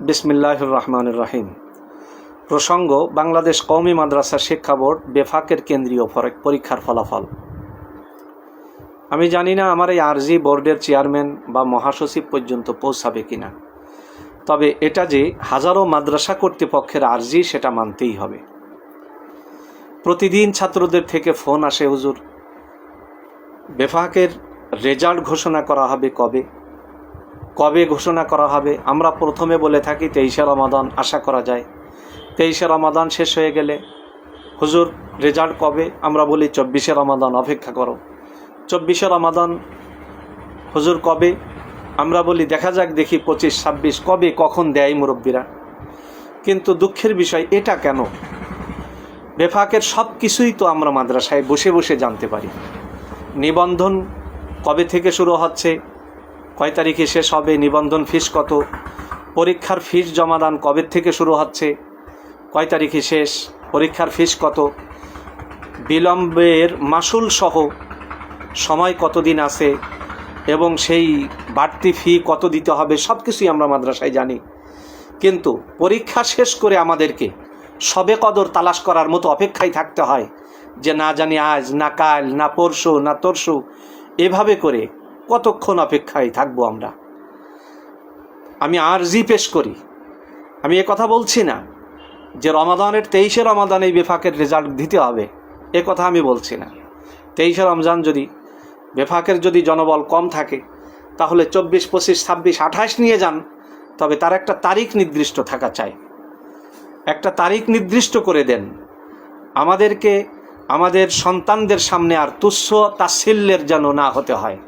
বিসমিল্লাহির রহমানির রহিম। প্রসঙ্গ বাংলাদেশ কওমি মাদ্রাসা শিক্ষা বোর্ড বেফাকের কেন্দ্রীয় পরীক্ষার ফলাফল। আমি জানি না আমার এই আরজি বোর্ডের চেয়ারম্যান বা মহাসচিব পর্যন্ত পৌঁছাবে কিনা, তবে এটা যে হাজারো মাদ্রাসা কর্তৃপক্ষের আরজি সেটা মানতেই হবে। প্রতিদিন ছাত্রদের থেকে ফোন আসে, হুজুর বেফাকের রেজাল্ট ঘোষণা করা হবে কবে ঘোষণা করা হবে। আমরা প্রথমে বলে থাকি 23শে রমাদান আশা করা যায়। 23শে রমাদান শেষ হয়ে গেলে হুজুর রেজাল্ট কবে, আমরা বলি 24শে রমাদান অপেক্ষা করো। 24শে রমাদান হুজুর কবে, আমরা বলি দেখা যাক দেখি 25, 26 কবে কখন দেয় মুরব্বীরা। কিন্তু দুঃখের বিষয় এটা কেন, বেফাকের সব কিছুই তো আমরা মাদ্রাসায় বসে বসে জানতে পারি। নিবন্ধন কবে থেকে শুরু হচ্ছে, কয় তারিখে শেষ হবে, নিবন্ধন ফিস কত, পরীক্ষার ফিস জমাদান কবে থেকে শুরু হচ্ছে, কয় তারিখে শেষ, পরীক্ষার ফিস কত, বিলম্বের মাসুল সহ সময় কতদিন আছে এবং সেই বাড়তি ফি কত দিতে হবে, সব কিছুই আমরা মাদ্রাসায় জানি। কিন্তু পরীক্ষা শেষ করে আমাদেরকে সবে কদর তালাশ করার মতো অপেক্ষায় থাকতে হয় যে না জানি আজ না কাল না পরশু না তরশু, এভাবে করে কতক্ষণ অপেক্ষায় থাকবো আমরা। আমি আরজি পেশ করি, আমি কথা বলছি না যে রমাদানের 23শে রমাদানে বেফাকের রেজাল্ট দিতে হবে, কথা আমি বলছি না। 23শে রমজান যদি বেফাকের যদি জনবল কম থাকে তাহলে 24, 25, 26, 28 নিয়ে যান, তবে তার একটা তারিখ নির্দিষ্ট থাকা চাই। একটা তারিখ নির্দিষ্ট করে দেন, আমাদেরকে আমাদের সন্তানদের সামনে আর তুচ্ছ তাচ্ছিল্যের যেন না হতে হয়।